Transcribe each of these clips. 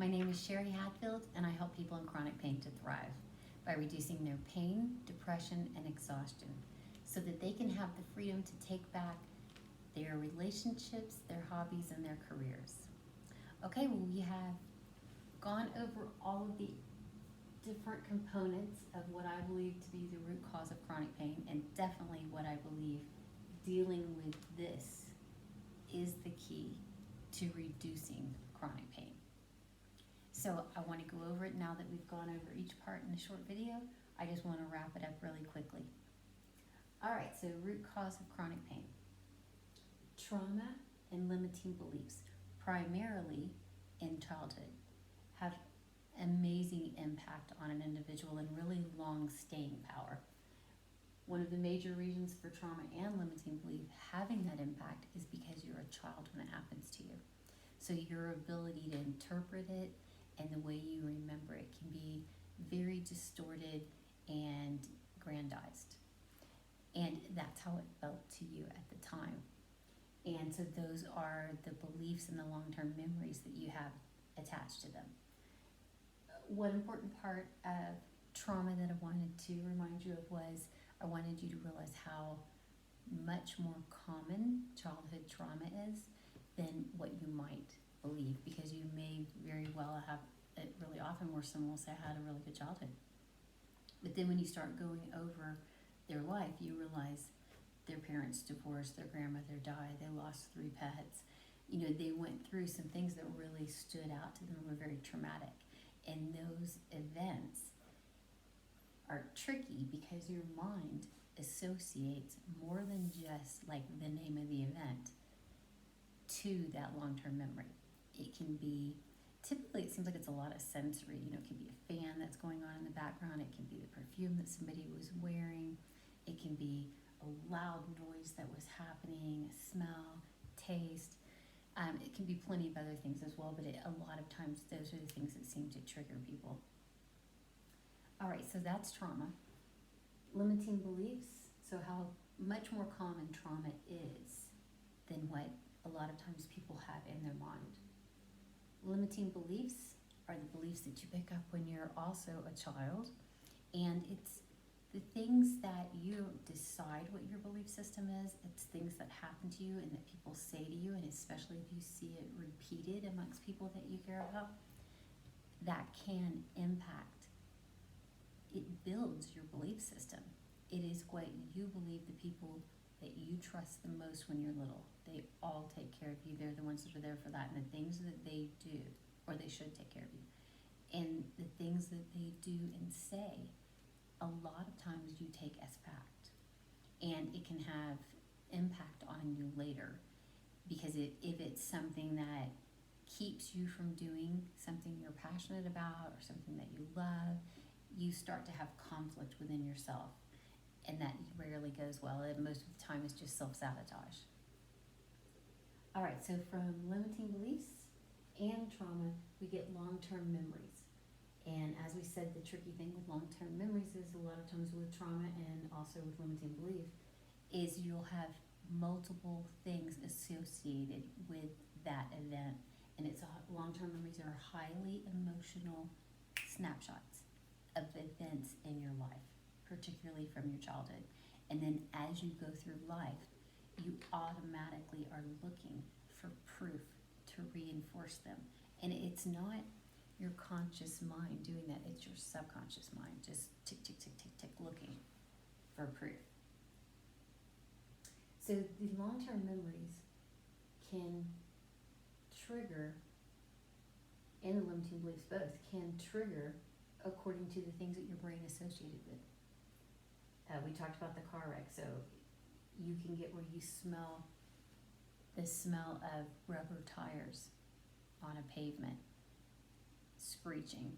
My name is Sheri Hadfield, and I help people in chronic pain to thrive by reducing their pain, depression, and exhaustion so that they can have the freedom to take back their relationships, their hobbies, and their careers. Okay, well, we have gone over all of the different components of what I believe to be the root cause of chronic pain, and definitely what I believe dealing with this is the key to reducing chronic pain. So I want to go over it now that we've gone over each part in a short video. I just want to wrap it up really quickly. All right, so root cause of chronic pain. Trauma and limiting beliefs, primarily in childhood, have amazing impact on an individual and really long staying power. One of the major reasons for trauma and limiting belief having that impact is because you're a child when it happens to you. So your ability to interpret it and the way you remember it can be very distorted and grandized. And that's how it felt to you at the time. And so those are the beliefs and the long-term memories that you have attached to them. One important part of trauma that I wanted to remind you of was I wanted you to realize how much more common childhood trauma is than what you might believe, because you may very well have it really often where someone will say, I had a really good childhood. But then when you start going over their life, you realize their parents divorced, their grandmother died, they lost 3 pets. You know, they went through some things that really stood out to them and were very traumatic. And those events are tricky because your mind associates more than just like the name of the event to that long-term memory. It can be, typically it seems like it's a lot of sensory, you know, it can be a fan that's going on in the background, it can be the perfume that somebody was wearing, it can be a loud noise that was happening, a smell, taste. It can be plenty of other things as well, but a lot of times those are the things that seem to trigger people. All right, so that's trauma. Limiting beliefs, so how much more common trauma is than what a lot of times people have in their mind. Limiting beliefs are the beliefs that you pick up when you're also a child, and it's the things that you don't decide what your belief system is. It's things that happen to you and that people say to you, and especially if you see it repeated amongst people that you care about, that can impact. It builds your belief system. It is what you believe the people that you trust the most when you're little. They all take care of you. They're the ones that are there for that, and the things that they do, or they should take care of you, and the things that they do and say, a lot of times you take as fact, and it can have impact on you later, because if it's something that keeps you from doing something you're passionate about or something that you love, you start to have conflict within yourself, and that rarely goes well. And most of the time it's just self-sabotage. All right, so from limiting beliefs and trauma, we get long-term memories. And as we said, the tricky thing with long-term memories is a lot of times with trauma and also with limiting belief is you'll have multiple things associated with that event. And it's long-term memories are highly emotional snapshots of events in your life, particularly from your childhood. And then as you go through life, you automatically are looking for proof to reinforce them. And it's not your conscious mind doing that, it's your subconscious mind just tick, tick, tick, tick, tick, looking for proof. So the long-term memories can trigger, and the limiting beliefs both, can trigger according to the things that your brain associated with. We talked about the car wreck, so you can get where you smell the smell of rubber tires on a pavement screeching,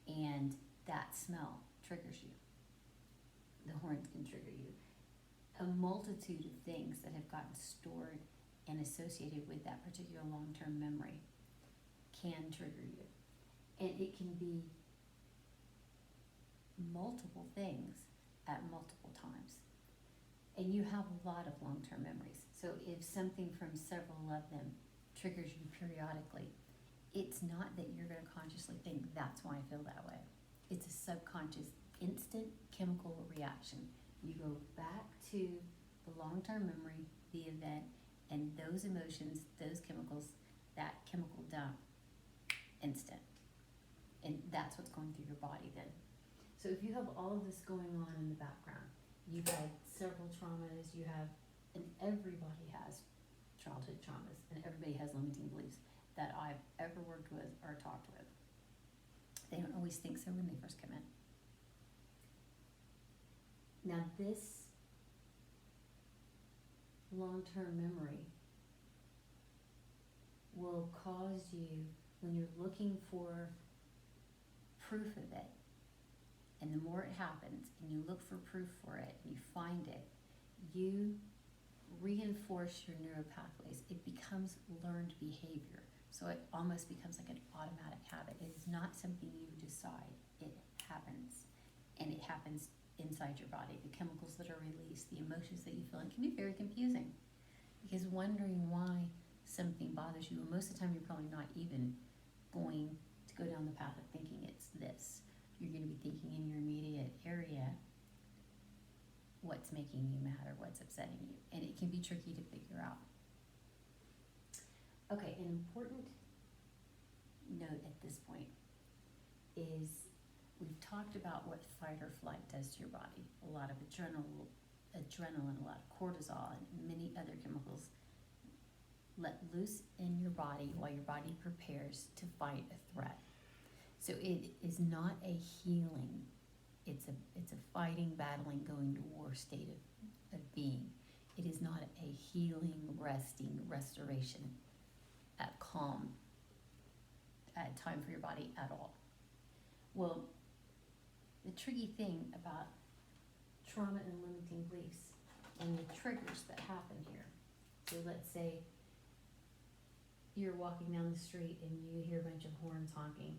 and that smell triggers you. The horns can trigger you. A multitude of things that have gotten stored and associated with that particular long-term memory can trigger you. And it can be multiple things at multiple times. And you have a lot of long-term memories. So if something from several of them triggers you periodically, it's not that you're going to consciously think, that's why I feel that way. It's a subconscious, instant chemical reaction. You go back to the long-term memory, the event, and those emotions, those chemicals, that chemical dump, instant. And that's what's going through your body then. So if you have all of this going on in the background, you've had several traumas, and everybody has childhood traumas, and everybody has limiting beliefs that I've ever worked with or talked with. They don't always think so when they first come in. Now this long-term memory will cause you, when you're looking for proof of it, and the more it happens, and you look for proof for it, and you find it, you reinforce your neural pathways. It becomes learned behavior. So it almost becomes like an automatic habit. It is not something you decide. It happens. And it happens inside your body. The chemicals that are released, the emotions that you feel, it can be very confusing. Because wondering why something bothers you, and most of the time you're probably not even going to go down the path of thinking it's this. You're going to be thinking in your immediate area what's making you mad or what's upsetting you. And it can be tricky to figure out. Okay, an important note at this point is we've talked about what fight or flight does to your body. A lot of adrenaline, a lot of cortisol, and many other chemicals let loose in your body while your body prepares to fight a threat. So it is not a healing. It's a fighting, battling, going to war state of being. It is not a healing, resting, restoration, calm time for your body at all. Well, the tricky thing about trauma and limiting beliefs and the triggers that happen here. So let's say you're walking down the street and you hear a bunch of horns honking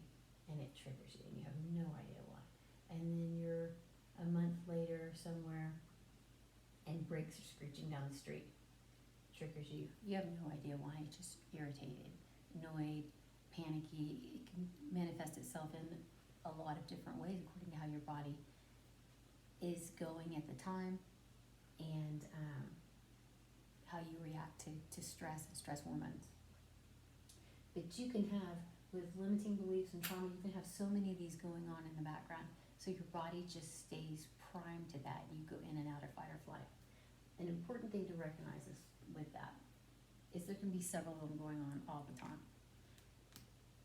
and it triggers you and you have no idea why. And then you're a month later somewhere and brakes are screeching down the street. Triggers you. You have no idea why. It's just irritated, annoyed, panicky. It can manifest itself in a lot of different ways according to how your body is going at the time and how you react to stress and stress hormones. But you can have, with limiting beliefs and trauma, you can have so many of these going on in the background, so your body just stays primed to that. You go in and out of fight or flight. An important thing to recognize is with that is there can be several of them going on all the time.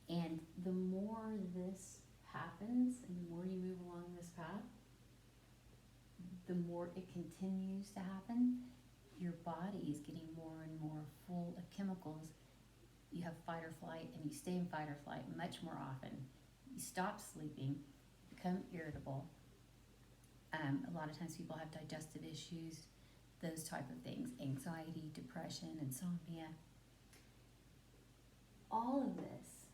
And the more this happens and the more you move along this path, the more it continues to happen. Your body is getting more and more full of chemicals. You have fight or flight, and you stay in fight or flight much more often. You stop sleeping, you become irritable. A lot of times people have digestive issues, those type of things, anxiety, depression, insomnia. All of this,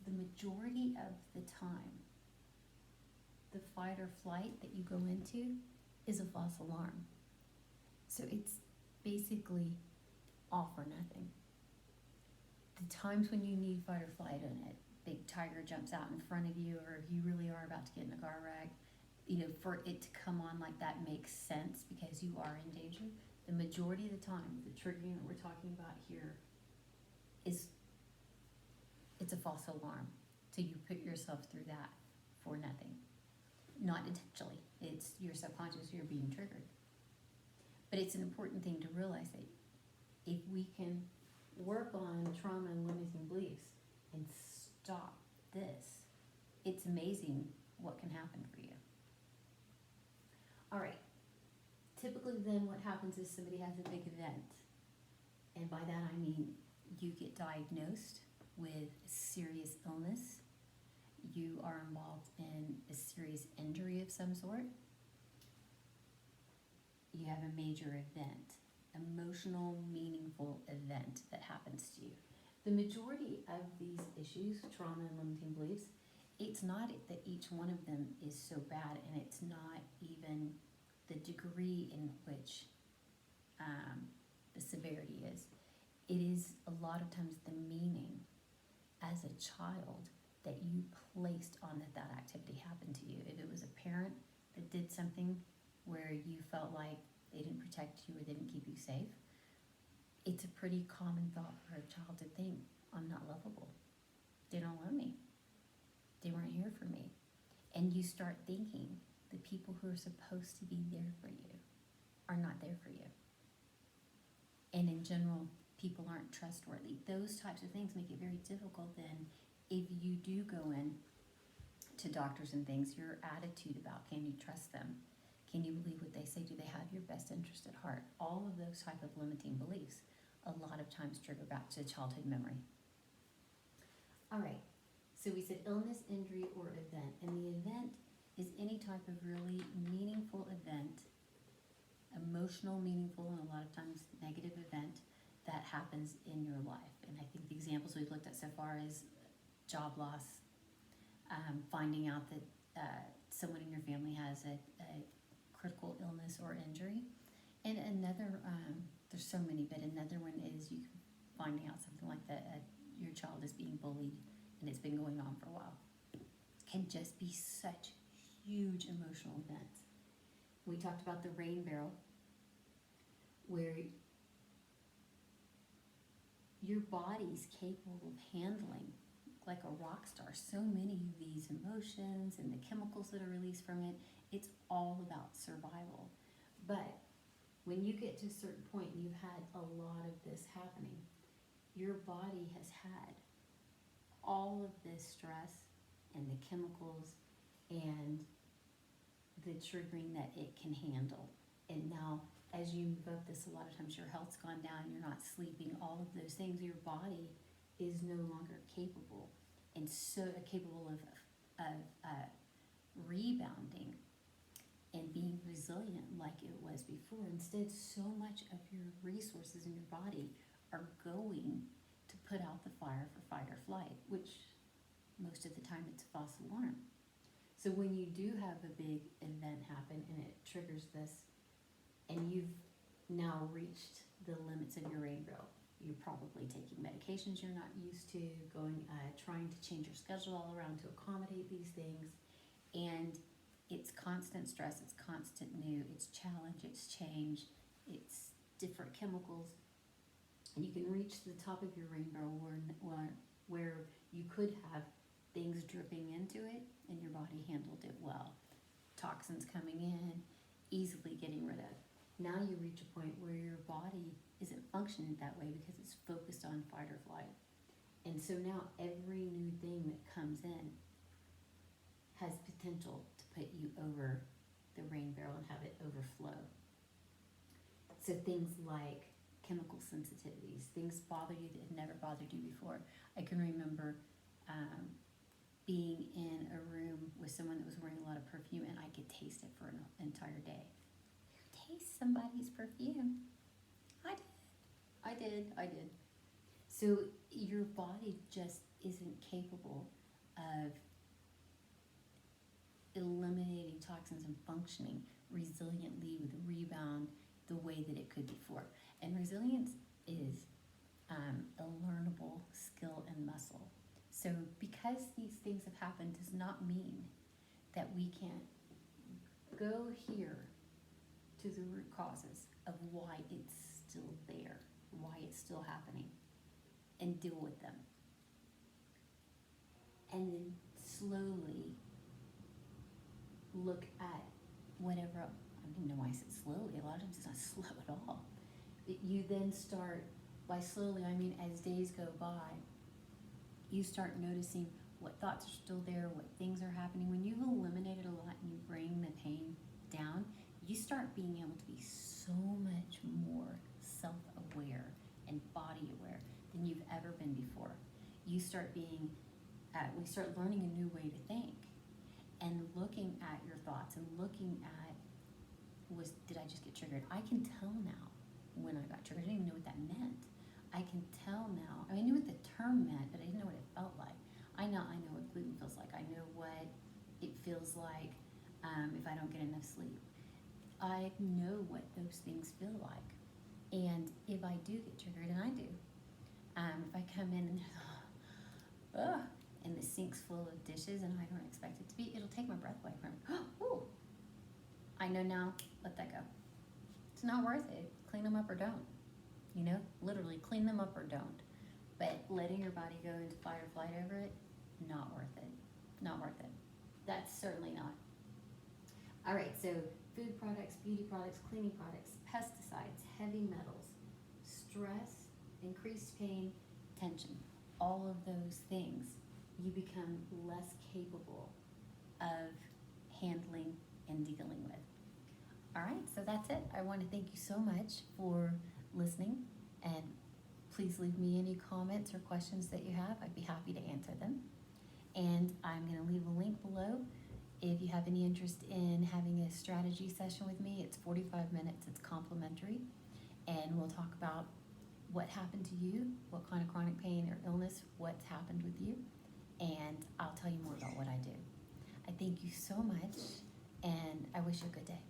the majority of the time, the fight or flight that you go into is a false alarm. So it's basically all for nothing. The times when you need fight or flight and a big tiger jumps out in front of you, or if you really are about to get in a car wreck, for it to come on like that makes sense because you are in danger. The majority of the time, the triggering that we're talking about here it's a false alarm. So you put yourself through that for nothing. Not intentionally. It's your subconscious, you're being triggered. But it's an important thing to realize that if we can work on trauma and limiting beliefs and stop this, it's amazing what can happen for you. All right. Typically then what happens is somebody has a big event. And by that I mean you get diagnosed with serious illness. You are involved in a serious injury of some sort. You have a major event, emotional, meaningful event that happens to you. The majority of these issues, trauma and limiting beliefs, it's not that each one of them is so bad, and it's not even the degree in which the severity is. It is a lot of times the meaning as child that you placed on that activity happened to you. If it was a parent that did something where you felt like they didn't protect you or they didn't keep you safe, it's a pretty common thought for a child to think, I'm not lovable. They don't love me. They weren't here for me. And you start thinking the people who are supposed to be there for you are not there for you. And in general, people aren't trustworthy. Those types of things make it very difficult then if you do go in to doctors and things, your attitude about can you trust them? Can you believe what they say? Do they have your best interest at heart? All of those type of limiting beliefs a lot of times trigger back to childhood memory. All right, so we said illness, injury, or event. And the event is any type of really meaningful event, emotional, meaningful, and a lot of times negative event that happens in your life. And I think the examples we've looked at so far is job loss, finding out that someone in your family has a critical illness or injury. And another, there's so many, but another one is you finding out something like that, your child is being bullied and it's been going on for a while. Can just be such huge emotional events. We talked about the rain barrel, where your body's capable of handling, like a rock star, so many of these emotions and the chemicals that are released from it. It's all about survival. But when you get to a certain point and you've had a lot of this happening, your body has had all of this stress and the chemicals and the triggering that it can handle. And now as you move up this, a lot of times your health's gone down, you're not sleeping, all of those things, your body is no longer capable and so capable of rebounding and being resilient like it was before. Instead, so much of your resources in your body are going to put out the fire for fight or flight, which most of the time it's a false alarm. So when you do have a big event happen and it triggers this, and you've now reached the limits of your rain barrel, you're probably taking medications you're not used to, trying to change your schedule all around to accommodate these things, and it's constant stress, it's constant new, it's challenge, it's change, it's different chemicals, and you can reach the top of your rain barrel where you could have things dripping into it and your body handled it well. Toxins coming in, easily getting rid of. Now you reach a point where your body isn't functioning that way because it's focused on fight or flight. And so now every new thing that comes in has potential to put you over the rain barrel and have it overflow. So things like chemical sensitivities, things bother you that had never bothered you before. I can remember being in a room with someone that was wearing a lot of perfume and I could taste it for an entire day. Taste somebody's perfume. I did. So your body just isn't capable of eliminating toxins and functioning resiliently with a rebound the way that it could before. And resilience is a learnable skill and muscle. So because these things have happened does not mean that we can't go here to the root causes of why it's still there, why it's still happening, and deal with them. And then slowly look at whatever, I don't know why I said slowly, a lot of times it's not slow at all. But you then start, by slowly I mean as days go by, you start noticing what thoughts are still there, what things are happening. When you've eliminated a lot and you bring the pain down, you start being able to be so much more self-aware and body aware than you've ever been before. You start being, we start learning a new way to think and looking at your thoughts and looking at, did I just get triggered? I can tell now when I got triggered. I didn't even know what that meant. I can tell now. I mean, I knew what the term meant, but I didn't know what it felt like. I know what gluten feels like. I know what it feels like if I don't get enough sleep. I know what those things feel like. And if I do get triggered, and I do, if I come in and sink's full of dishes and I don't expect it to be, it'll take my breath away from me. Ooh, I know now, let that go. It's not worth it. Clean them up or don't. You know, literally clean them up or don't. But letting your body go into fight or flight over it, not worth it. Not worth it. That's certainly not. All right, so food products, beauty products, cleaning products, pesticides, heavy metals, stress, increased pain, tension, all of those things, you become less capable of handling and dealing with. All right, so that's it. I want to thank you so much for listening, and please leave me any comments or questions that you have. I'd be happy to answer them. And I'm going to leave a link below. If you have any interest in having a strategy session with me, it's 45 minutes, it's complimentary, and we'll talk about what happened to you, what kind of chronic pain or illness, what's happened with you, and I'll tell you more about what I do. I thank you so much, and I wish you a good day.